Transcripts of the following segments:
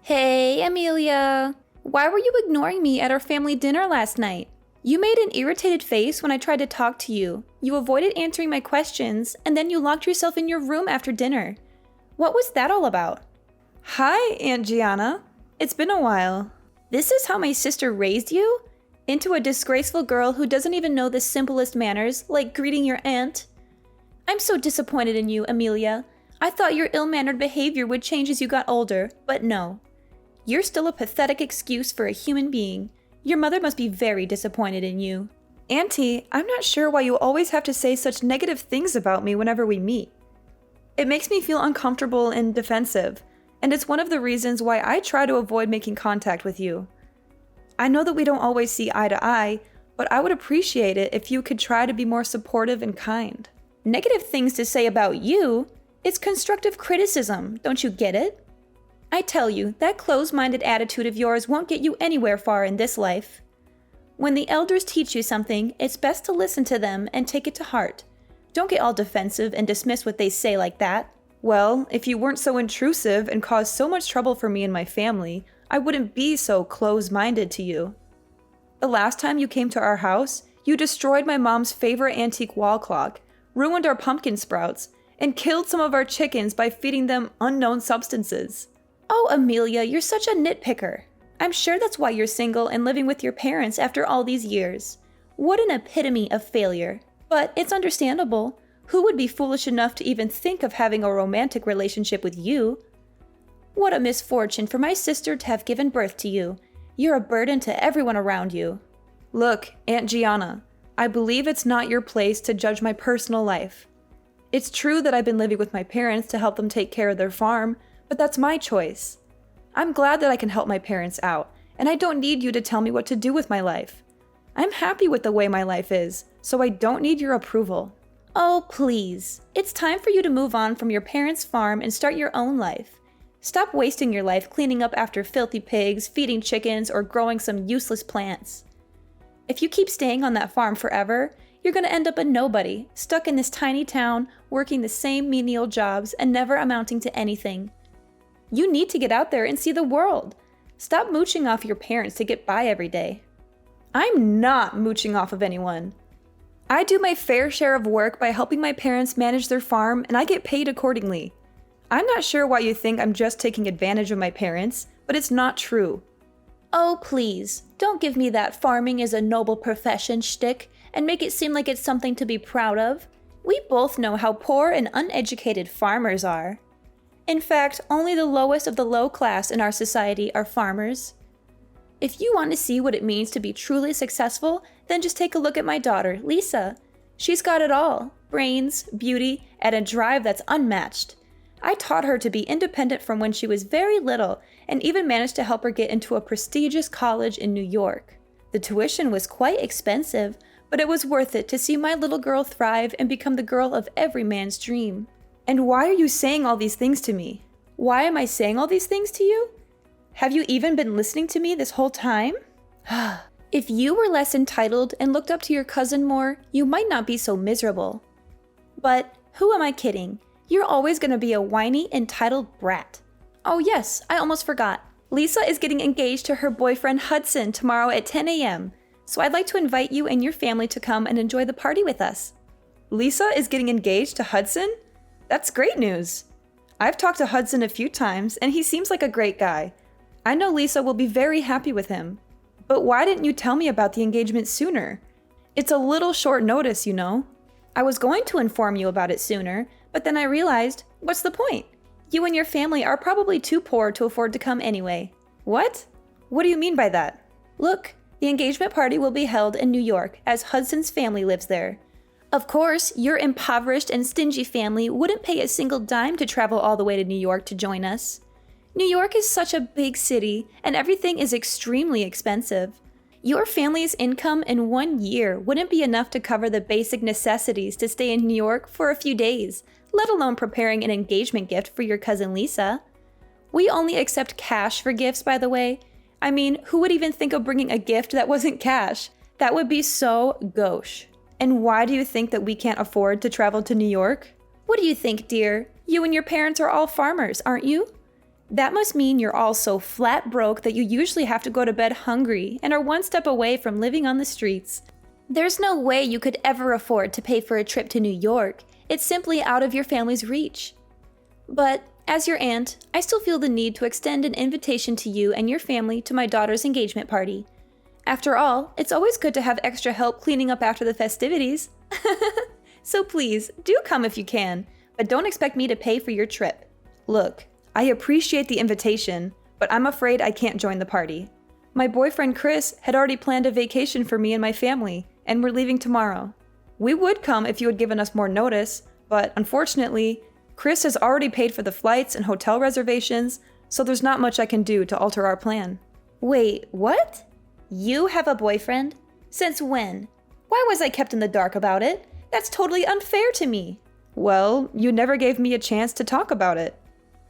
Hey, Amelia. Why were you ignoring me at our family dinner last night? You made an irritated face when I tried to talk to you. You avoided answering my questions, and then you locked yourself in your room after dinner. What was that all about? Hi, Aunt Gianna. It's been a while. This is how my sister raised you? Into a disgraceful girl who doesn't even know the simplest manners, like greeting your aunt? I'm so disappointed in you, Amelia. I thought your ill-mannered behavior would change as you got older, but no. You're still a pathetic excuse for a human being. Your mother must be very disappointed in you. Auntie, I'm not sure why you always have to say such negative things about me whenever we meet. It makes me feel uncomfortable and defensive, and it's one of the reasons why I try to avoid making contact with you. I know that we don't always see eye to eye, but I would appreciate it if you could try to be more supportive and kind. Negative things to say about you? It's constructive criticism, don't you get it? I tell you, that closed-minded attitude of yours won't get you anywhere far in this life. When the elders teach you something, it's best to listen to them and take it to heart. Don't get all defensive and dismiss what they say like that. Well, if you weren't so intrusive and caused so much trouble for me and my family, I wouldn't be so close-minded to you. The last time you came to our house, you destroyed my mom's favorite antique wall clock, ruined our pumpkin sprouts, and killed some of our chickens by feeding them unknown substances. Oh, Amelia, you're such a nitpicker. I'm sure that's why you're single and living with your parents after all these years. What an epitome of failure. But it's understandable. Who would be foolish enough to even think of having a romantic relationship with you? What a misfortune for my sister to have given birth to you. You're a burden to everyone around you. Look, Aunt Gianna, I believe it's not your place to judge my personal life. It's true that I've been living with my parents to help them take care of their farm, but that's my choice. I'm glad that I can help my parents out, and I don't need you to tell me what to do with my life. I'm happy with the way my life is, so I don't need your approval. Oh, please. It's time for you to move on from your parents' farm and start your own life. Stop wasting your life cleaning up after filthy pigs, feeding chickens, or growing some useless plants. If you keep staying on that farm forever, you're going to end up a nobody, stuck in this tiny town, working the same menial jobs and never amounting to anything. You need to get out there and see the world. Stop mooching off your parents to get by every day. I'm not mooching off of anyone. I do my fair share of work by helping my parents manage their farm, and I get paid accordingly. I'm not sure why you think I'm just taking advantage of my parents, but it's not true. Oh, please, don't give me that farming is a noble profession shtick and make it seem like it's something to be proud of. We both know how poor and uneducated farmers are. In fact, only the lowest of the low class in our society are farmers. If you want to see what it means to be truly successful, then just take a look at my daughter, Lisa. She's got it all: brains, beauty, and a drive that's unmatched. I taught her to be independent from when she was very little, and even managed to help her get into a prestigious college in New York. The tuition was quite expensive, but it was worth it to see my little girl thrive and become the girl of every man's dream. And why are you saying all these things to me? Why am I saying all these things to you? Have you even been listening to me this whole time? If you were less entitled and looked up to your cousin more, you might not be so miserable. But who am I kidding? You're always going to be a whiny, entitled brat. Oh yes, I almost forgot. Lisa is getting engaged to her boyfriend Hudson tomorrow at 10 a.m., so I'd like to invite you and your family to come and enjoy the party with us. Lisa is getting engaged to Hudson? That's great news. I've talked to Hudson a few times, and he seems like a great guy. I know Lisa will be very happy with him. But why didn't you tell me about the engagement sooner? It's a little short notice, you know. I was going to inform you about it sooner, but then I realized, what's the point? You and your family are probably too poor to afford to come anyway. What? What do you mean by that? Look, the engagement party will be held in New York, as Hudson's family lives there. Of course, your impoverished and stingy family wouldn't pay a single dime to travel all the way to New York to join us. New York is such a big city, and everything is extremely expensive. Your family's income in 1 year wouldn't be enough to cover the basic necessities to stay in New York for a few days, let alone preparing an engagement gift for your cousin Lisa. We only accept cash for gifts, by the way. I mean, who would even think of bringing a gift that wasn't cash? That would be so gauche. And why do you think that we can't afford to travel to New York? What do you think, dear? You and your parents are all farmers, aren't you? That must mean you're all so flat broke that you usually have to go to bed hungry and are one step away from living on the streets. There's no way you could ever afford to pay for a trip to New York. It's simply out of your family's reach. But as your aunt, I still feel the need to extend an invitation to you and your family to my daughter's engagement party. After all, it's always good to have extra help cleaning up after the festivities. So please, do come if you can, but don't expect me to pay for your trip. Look, I appreciate the invitation, but I'm afraid I can't join the party. My boyfriend Chris had already planned a vacation for me and my family, and we're leaving tomorrow. We would come if you had given us more notice, but unfortunately, Chris has already paid for the flights and hotel reservations, so there's not much I can do to alter our plan. Wait, what? You have a boyfriend? Since when? Why was I kept in the dark about it? That's totally unfair to me. Well, you never gave me a chance to talk about it.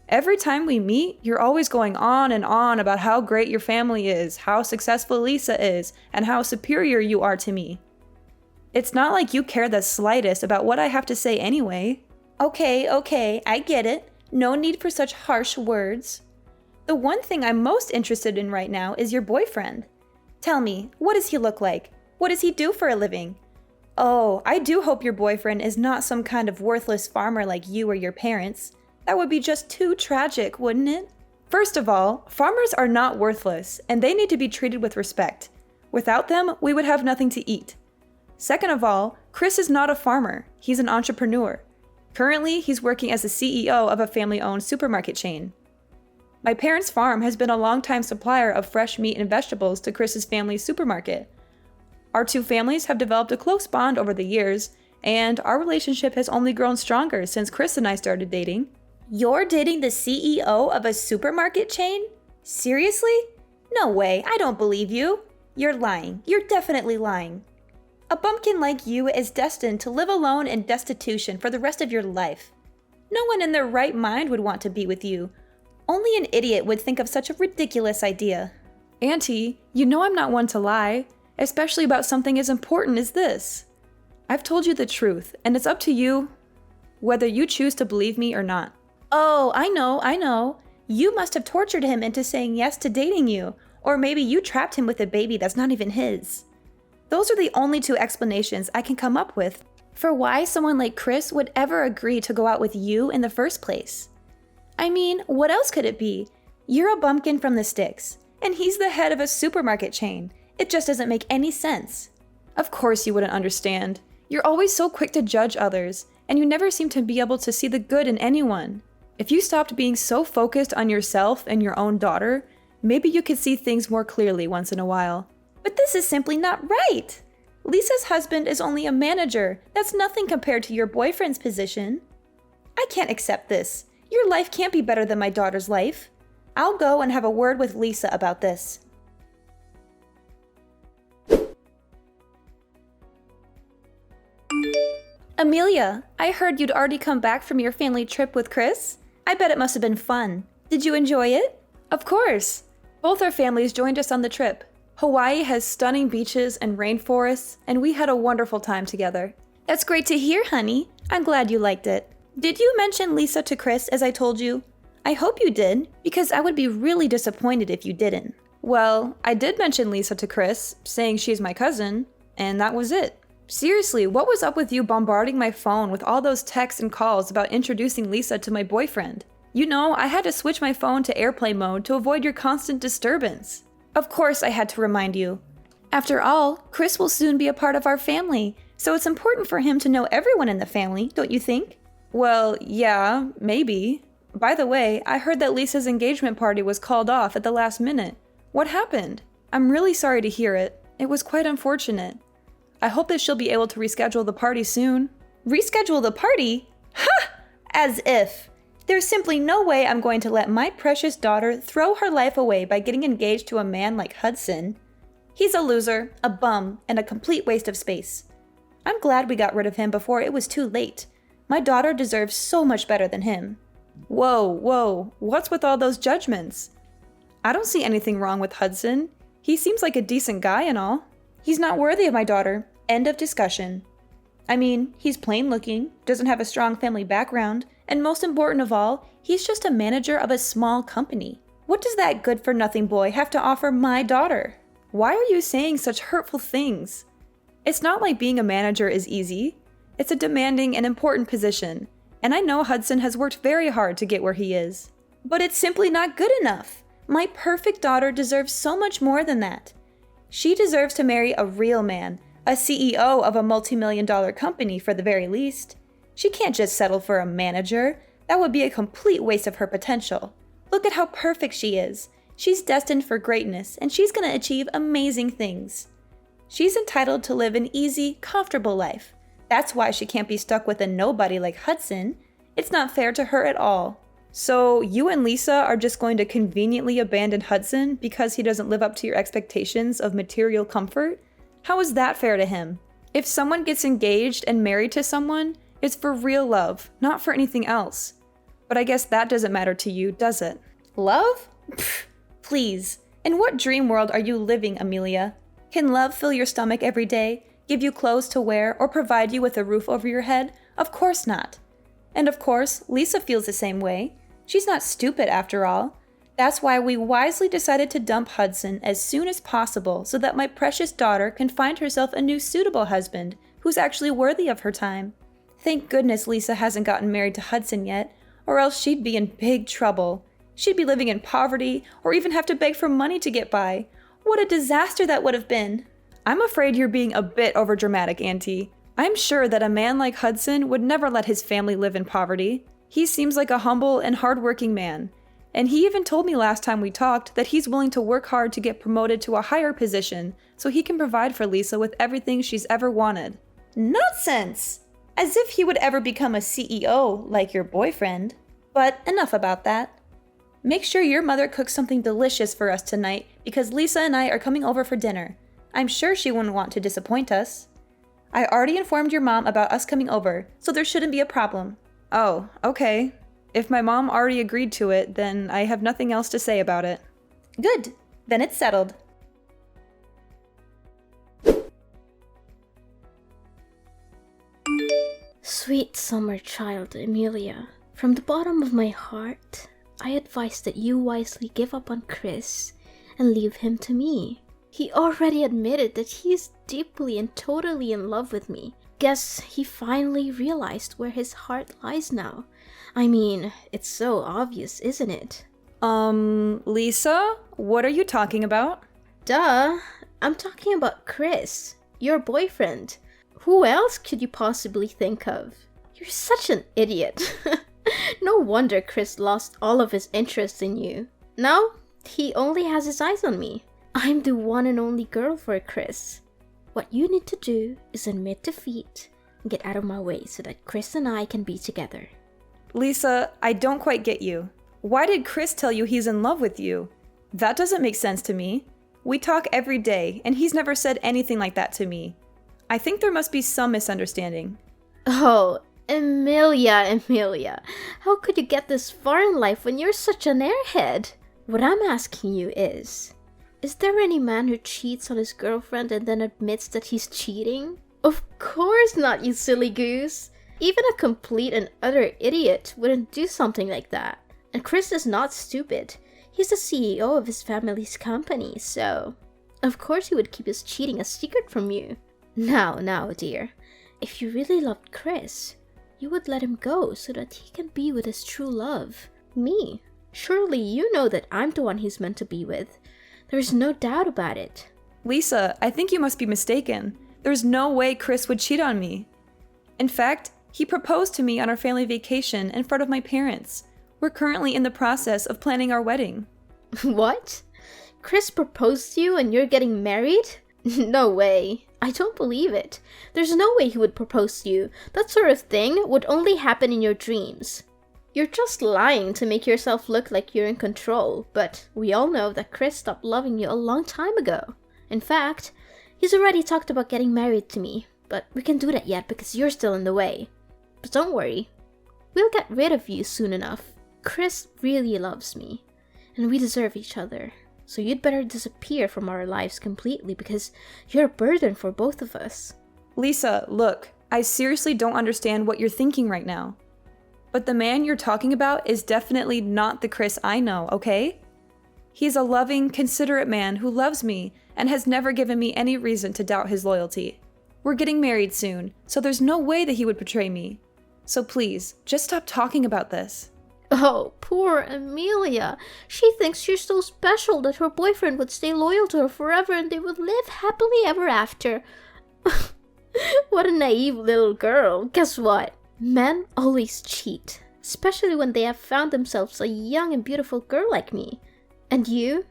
Every time we meet, you're always going on and on about how great your family is, how successful Lisa is, and how superior you are to me. It's not like you care the slightest about what I have to say anyway. Okay, I get it. No need for such harsh words. The one thing I'm most interested in right now is your boyfriend. Tell me, what does he look like? What does he do for a living? Oh, I do hope your boyfriend is not some kind of worthless farmer like you or your parents. That would be just too tragic, wouldn't it? First of all, farmers are not worthless, and they need to be treated with respect. Without them, we would have nothing to eat. Second of all, Chris is not a farmer. He's an entrepreneur. Currently, he's working as the CEO of a family-owned supermarket chain. My parents' farm has been a long-time supplier of fresh meat and vegetables to Chris's family's supermarket. Our two families have developed a close bond over the years, and our relationship has only grown stronger since Chris and I started dating. You're dating the CEO of a supermarket chain? Seriously? No way, I don't believe you. You're lying. You're definitely lying. A bumpkin like you is destined to live alone in destitution for the rest of your life. No one in their right mind would want to be with you. Only an idiot would think of such a ridiculous idea. Auntie, you know I'm not one to lie, especially about something as important as this. I've told you the truth, and it's up to you whether you choose to believe me or not. Oh, I know. You must have tortured him into saying yes to dating you, or maybe you trapped him with a baby that's not even his. Those are the only two explanations I can come up with for why someone like Chris would ever agree to go out with you in the first place. I mean, what else could it be? You're a bumpkin from the sticks, and he's the head of a supermarket chain. It just doesn't make any sense. Of course you wouldn't understand. You're always so quick to judge others, and you never seem to be able to see the good in anyone. If you stopped being so focused on yourself and your own daughter, maybe you could see things more clearly once in a while. But this is simply not right. Lisa's husband is only a manager. That's nothing compared to your boyfriend's position. I can't accept this. Your life can't be better than my daughter's life. I'll go and have a word with Lisa about this. Amelia, I heard you'd already come back from your family trip with Chris. I bet it must have been fun. Did you enjoy it? Of course. Both our families joined us on the trip. Hawaii has stunning beaches and rainforests, and we had a wonderful time together. That's great to hear, honey. I'm glad you liked it. Did you mention Lisa to Chris as I told you? I hope you did, because I would be really disappointed if you didn't. Well, I did mention Lisa to Chris, saying she's my cousin, and that was it. Seriously, what was up with you bombarding my phone with all those texts and calls about introducing Lisa to my boyfriend? You know, I had to switch my phone to airplane mode to avoid your constant disturbance. Of course I had to remind you. After all, Chris will soon be a part of our family, so it's important for him to know everyone in the family, don't you think? Well, yeah, maybe. By the way, I heard that Lisa's engagement party was called off at the last minute. What happened? I'm really sorry to hear it. It was quite unfortunate. I hope that she'll be able to reschedule the party soon. Reschedule the party? Ha! As if. There's simply no way I'm going to let my precious daughter throw her life away by getting engaged to a man like Hudson. He's a loser, a bum, and a complete waste of space. I'm glad we got rid of him before it was too late. My daughter deserves so much better than him. Whoa, what's with all those judgments? I don't see anything wrong with Hudson. He seems like a decent guy and all. He's not worthy of my daughter. End of discussion. I mean, he's plain looking, doesn't have a strong family background, and most important of all, he's just a manager of a small company. What does that good-for-nothing boy have to offer my daughter? Why are you saying such hurtful things? It's not like being a manager is easy. It's a demanding and important position, and I know Hudson has worked very hard to get where he is. But it's simply not good enough. My perfect daughter deserves so much more than that. She deserves to marry a real man, a CEO of a multi-million-dollar company for the very least. She can't just settle for a manager. That would be a complete waste of her potential. Look at how perfect she is. She's destined for greatness, and she's going to achieve amazing things. She's entitled to live an easy, comfortable life. That's why she can't be stuck with a nobody like Hudson. It's not fair to her at all. So you and Lisa are just going to conveniently abandon Hudson because he doesn't live up to your expectations of material comfort? How is that fair to him? If someone gets engaged and married to someone, it's for real love, not for anything else. But I guess that doesn't matter to you, does it? Love? Pfft, please. In what dream world are you living, Amelia? Can love fill your stomach every day, give you clothes to wear, or provide you with a roof over your head? Of course not. And of course, Lisa feels the same way. She's not stupid after all. That's why we wisely decided to dump Hudson as soon as possible so that my precious daughter can find herself a new suitable husband who's actually worthy of her time. Thank goodness Lisa hasn't gotten married to Hudson yet, or else she'd be in big trouble. She'd be living in poverty or even have to beg for money to get by. What a disaster that would have been. I'm afraid you're being a bit overdramatic, Auntie. I'm sure that a man like Hudson would never let his family live in poverty. He seems like a humble and hardworking man, and he even told me last time we talked that he's willing to work hard to get promoted to a higher position so he can provide for Lisa with everything she's ever wanted. Nonsense! As if he would ever become a CEO like your boyfriend. But enough about that. Make sure your mother cooks something delicious for us tonight because Lisa and I are coming over for dinner. I'm sure she wouldn't want to disappoint us. I already informed your mom about us coming over, so there shouldn't be a problem. Oh, okay. If my mom already agreed to it, then I have nothing else to say about it. Good. Then it's settled. Sweet summer child, Amelia. From the bottom of my heart, I advise that you wisely give up on Chris and leave him to me. He already admitted that he is deeply and totally in love with me. Guess he finally realized where his heart lies now. I mean, it's so obvious, isn't it? Lisa? What are you talking about? Duh! I'm talking about Chris, your boyfriend. Who else could you possibly think of? You're such an idiot. No wonder Chris lost all of his interest in you. Now, he only has his eyes on me. I'm the one and only girl for Chris. What you need to do is admit defeat and get out of my way so that Chris and I can be together. Lisa, I don't quite get you. Why did Chris tell you he's in love with you? That doesn't make sense to me. We talk every day, and he's never said anything like that to me. I think there must be some misunderstanding. Oh, Amelia. How could you get this far in life when you're such an airhead? What I'm asking you is there any man who cheats on his girlfriend and then admits that he's cheating? Of course not, you silly goose. Even a complete and utter idiot wouldn't do something like that. And Chris is not stupid. He's the CEO of his family's company, so of course he would keep his cheating a secret from you. Now, dear, if you really loved Chris, you would let him go so that he can be with his true love, me. Surely you know that I'm the one he's meant to be with. There's no doubt about it. Lisa, I think you must be mistaken. There's no way Chris would cheat on me. In fact, he proposed to me on our family vacation in front of my parents. We're currently in the process of planning our wedding. What? Chris proposed to you and you're getting married? No way. I don't believe it. There's no way he would propose to you. That sort of thing would only happen in your dreams. You're just lying to make yourself look like you're in control, but we all know that Chris stopped loving you a long time ago. In fact, he's already talked about getting married to me, but we can't do that yet because you're still in the way. But don't worry, we'll get rid of you soon enough. Chris really loves me, and we deserve each other. So you'd better disappear from our lives completely because you're a burden for both of us. Lisa, look, I seriously don't understand what you're thinking right now. But the man you're talking about is definitely not the Chris I know, okay? He's a loving, considerate man who loves me and has never given me any reason to doubt his loyalty. We're getting married soon, so there's no way that he would betray me. So please, just stop talking about this. Oh, poor Amelia. She thinks you're so special that her boyfriend would stay loyal to her forever and they would live happily ever after. What a naive little girl. Guess what? Men always cheat, especially when they have found themselves a young and beautiful girl like me. And you?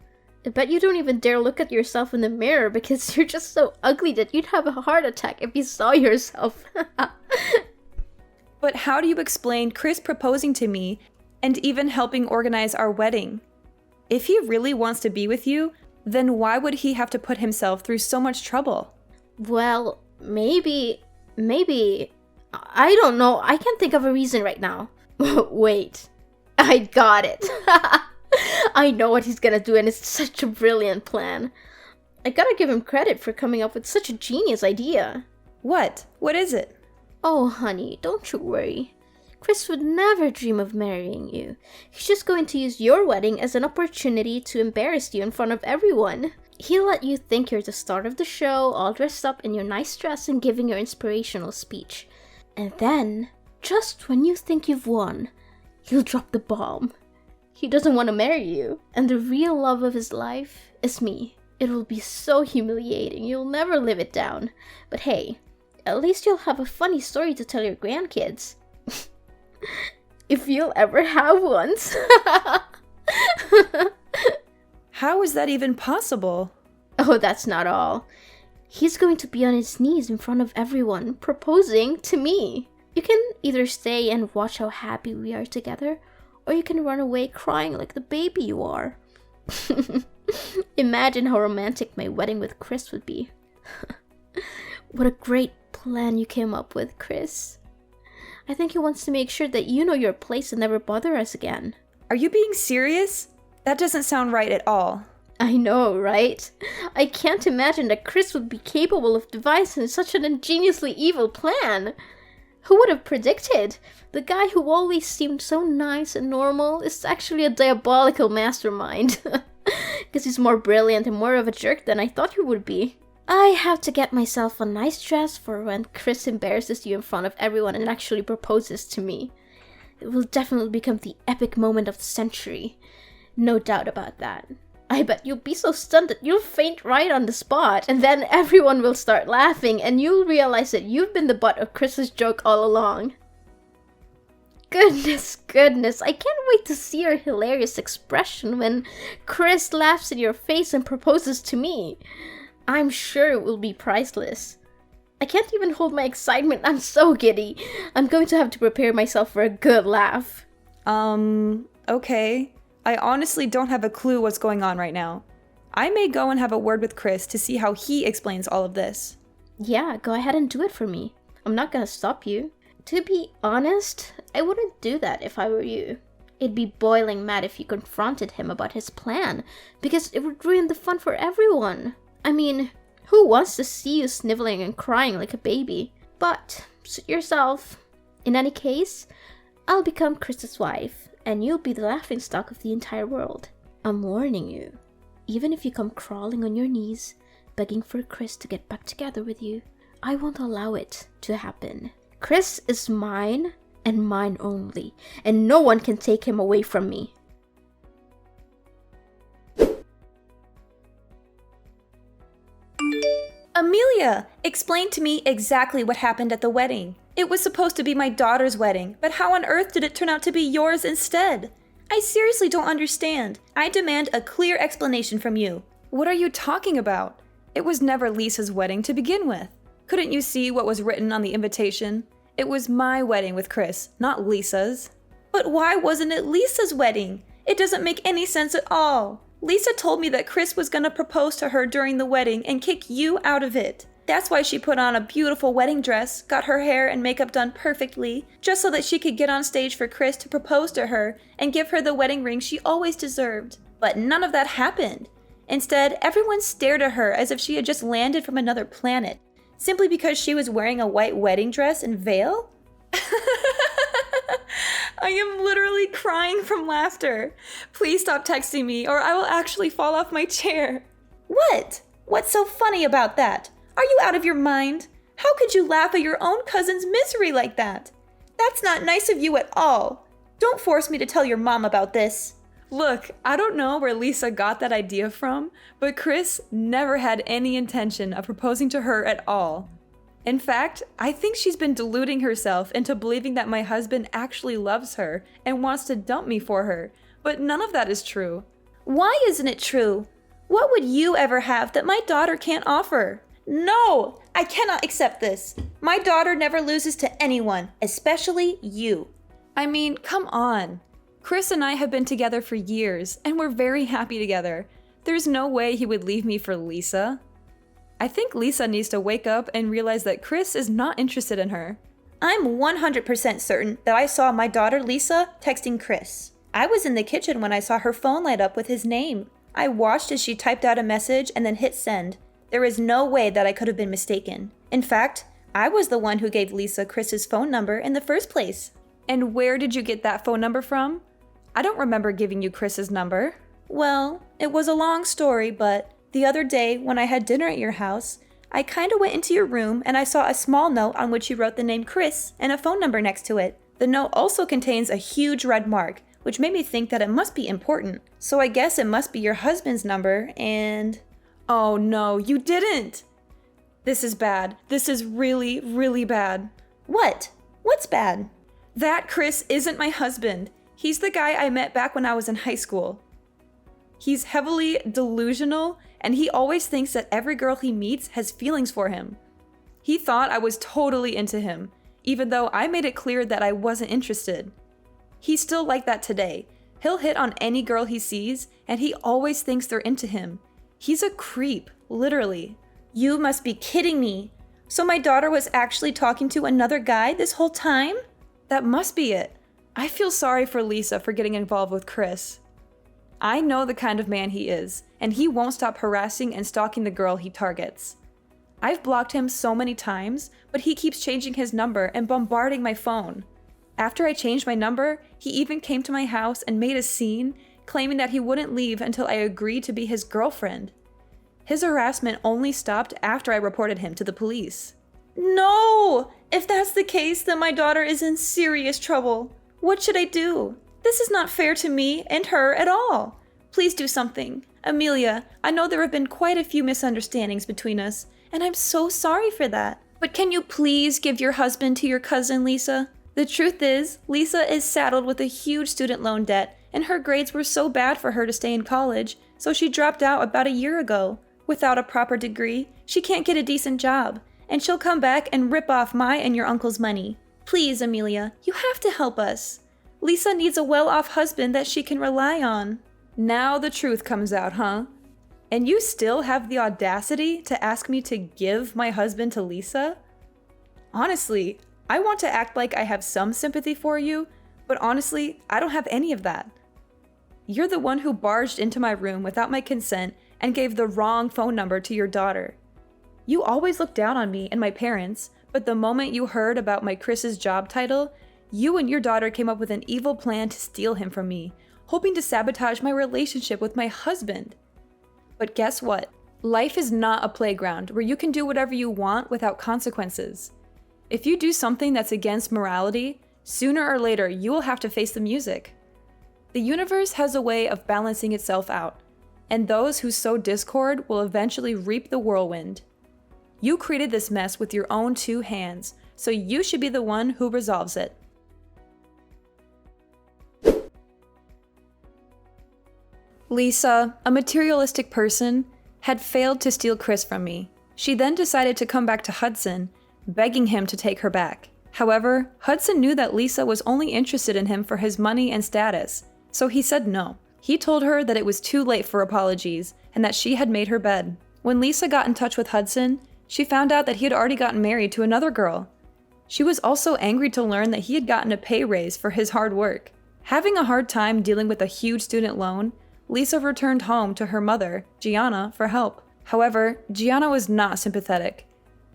I bet you don't even dare look at yourself in the mirror because you're just so ugly that you'd have a heart attack if you saw yourself. But how do you explain Chris proposing to me and even helping organize our wedding? If he really wants to be with you, then why would he have to put himself through so much trouble? Well, maybe, I don't know. I can't think of a reason right now. Wait, I got it. I know what he's gonna do and it's such a brilliant plan. I gotta give him credit for coming up with such a genius idea. What? What is it? Oh, honey, don't you worry. Chris would never dream of marrying you. He's just going to use your wedding as an opportunity to embarrass you in front of everyone. He'll let you think you're the star of the show, all dressed up in your nice dress and giving your inspirational speech. And then, just when you think you've won, he'll drop the bomb. He doesn't want to marry you, and the real love of his life is me. It will be so humiliating, you'll never live it down. But hey, at least you'll have a funny story to tell your grandkids. If you'll ever have ones. How is that even possible? Oh, that's not all. He's going to be on his knees in front of everyone, proposing to me. You can either stay and watch how happy we are together, or you can run away crying like the baby you are. Imagine how romantic my wedding with Chris would be. What a great plan you came up with, Chris. I think he wants to make sure that you know your place and never bother us again. Are you being serious? That doesn't sound right at all. I know, right? I can't imagine that Chris would be capable of devising such an ingeniously evil plan. Who would have predicted? The guy who always seemed so nice and normal is actually a diabolical mastermind. Because he's more brilliant and more of a jerk than I thought he would be. I have to get myself a nice dress for when Chris embarrasses you in front of everyone and actually proposes to me. It will definitely become the epic moment of the century. No doubt about that. I bet you'll be so stunned that you'll faint right on the spot, and then everyone will start laughing and you'll realize that you've been the butt of Chris's joke all along. Goodness, I can't wait to see your hilarious expression when Chris laughs in your face and proposes to me. I'm sure it will be priceless. I can't even hold my excitement, I'm so giddy. I'm going to have to prepare myself for a good laugh. Okay. I honestly don't have a clue what's going on right now. I may go and have a word with Chris to see how he explains all of this. Yeah, go ahead and do it for me. I'm not gonna stop you. To be honest, I wouldn't do that if I were you. I'd be boiling mad if you confronted him about his plan, because it would ruin the fun for everyone. I mean, who wants to see you sniveling and crying like a baby? But, suit yourself. In any case, I'll become Chris's wife, and you'll be the laughingstock of the entire world. I'm warning you. Even if you come crawling on your knees, begging for Chris to get back together with you, I won't allow it to happen. Chris is mine, and mine only, and no one can take him away from me. Amelia, explain to me exactly what happened at the wedding. It was supposed to be my daughter's wedding, but how on earth did it turn out to be yours instead? I seriously don't understand. I demand a clear explanation from you. What are you talking about? It was never Lisa's wedding to begin with. Couldn't you see what was written on the invitation? It was my wedding with Chris, not Lisa's. But why wasn't it Lisa's wedding? It doesn't make any sense at all. Lisa told me that Chris was gonna propose to her during the wedding and kick you out of it. That's why she put on a beautiful wedding dress, got her hair and makeup done perfectly, just so that she could get on stage for Chris to propose to her and give her the wedding ring she always deserved. But none of that happened. Instead, everyone stared at her as if she had just landed from another planet. simply because she was wearing a white wedding dress and veil? I am literally crying from laughter. Please stop texting me or I will actually fall off my chair. What? What's so funny about that? Are you out of your mind? How could you laugh at your own cousin's misery like that? That's not nice of you at all. Don't force me to tell your mom about this. Look, I don't know where Lisa got that idea from, but Chris never had any intention of proposing to her at all. In fact, I think she's been deluding herself into believing that my husband actually loves her and wants to dump me for her, but none of that is true. Why isn't it true? What would you ever have that my daughter can't offer? No, I cannot accept this. My daughter never loses to anyone, especially you. I mean, come on. Chris and I have been together for years, and we're very happy together. There's no way he would leave me for Lisa. I think Lisa needs to wake up and realize that Chris is not interested in her. I'm 100% certain that I saw my daughter Lisa texting Chris. I was in the kitchen when I saw her phone light up with his name. I watched as she typed out a message and then hit send. There is no way that I could have been mistaken. In fact, I was the one who gave Lisa Chris's phone number in the first place. And where did you get that phone number from? I don't remember giving you Chris's number. Well, it was a long story, but the other day when I had dinner at your house, I kinda went into your room and I saw a small note on which you wrote the name Chris and a phone number next to it. The note also contains a huge red mark, which made me think that it must be important. So I guess it must be your husband's number and... Oh no, you didn't! This is bad. This is really, really bad. What? What's bad? That Chris isn't my husband. He's the guy I met back when I was in high school. He's heavily delusional, and he always thinks that every girl he meets has feelings for him. He thought I was totally into him, even though I made it clear that I wasn't interested. He's still like that today. He'll hit on any girl he sees, and he always thinks they're into him. He's a creep, literally. You must be kidding me. So my daughter was actually talking to another guy this whole time? That must be it. I feel sorry for Lisa for getting involved with Chris. I know the kind of man he is, and he won't stop harassing and stalking the girl he targets. I've blocked him so many times, but he keeps changing his number and bombarding my phone. After I changed my number, he even came to my house and made a scene, claiming that he wouldn't leave until I agreed to be his girlfriend. His harassment only stopped after I reported him to the police. No! If that's the case, then my daughter is in serious trouble. What should I do? This is not fair to me and her at all. Please do something. Amelia, I know there have been quite a few misunderstandings between us, and I'm so sorry for that. But can you please give your husband to your cousin, Lisa? The truth is, Lisa is saddled with a huge student loan debt, and her grades were so bad for her to stay in college, so she dropped out about a year ago. Without a proper degree, she can't get a decent job, and she'll come back and rip off my and your uncle's money. Please, Amelia, you have to help us. Lisa needs a well-off husband that she can rely on. Now the truth comes out, huh? And you still have the audacity to ask me to give my husband to Lisa? Honestly, I want to act like I have some sympathy for you, but honestly, I don't have any of that. You're the one who barged into my room without my consent and gave the wrong phone number to your daughter. You always looked down on me and my parents, but the moment you heard about my Chris's job title, you and your daughter came up with an evil plan to steal him from me, hoping to sabotage my relationship with my husband. But guess what? Life is not a playground where you can do whatever you want without consequences. If you do something that's against morality, sooner or later you will have to face the music. The universe has a way of balancing itself out, and those who sow discord will eventually reap the whirlwind. You created this mess with your own 2 hands, so you should be the one who resolves it. Lisa, a materialistic person, had failed to steal Chris from me. She then decided to come back to Hudson, begging him to take her back. However, Hudson knew that Lisa was only interested in him for his money and status, so he said no. He told her that it was too late for apologies and that she had made her bed. When Lisa got in touch with Hudson, she found out that he had already gotten married to another girl. She was also angry to learn that he had gotten a pay raise for his hard work. Having a hard time dealing with a huge student loan, Lisa returned home to her mother, Gianna, for help. However, Gianna was not sympathetic.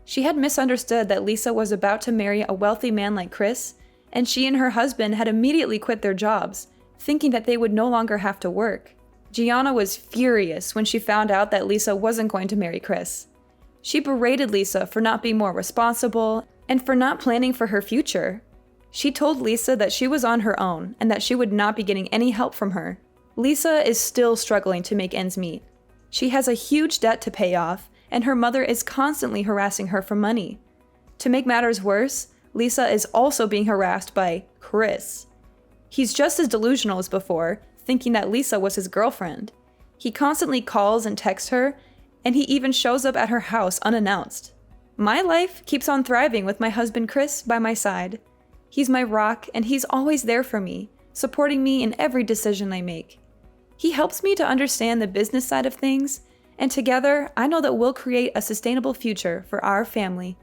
She had misunderstood that Lisa was about to marry a wealthy man like Chris, and she and her husband had immediately quit their jobs, thinking that they would no longer have to work. Gianna was furious when she found out that Lisa wasn't going to marry Chris. She berated Lisa for not being more responsible and for not planning for her future. She told Lisa that she was on her own and that she would not be getting any help from her. Lisa is still struggling to make ends meet. She has a huge debt to pay off, and her mother is constantly harassing her for money. To make matters worse, Lisa is also being harassed by Chris. He's just as delusional as before, thinking that Lisa was his girlfriend. He constantly calls and texts her, and he even shows up at her house unannounced. My life keeps on thriving with my husband Chris by my side. He's my rock, and he's always there for me, supporting me in every decision I make. He helps me to understand the business side of things, and together, I know that we'll create a sustainable future for our family.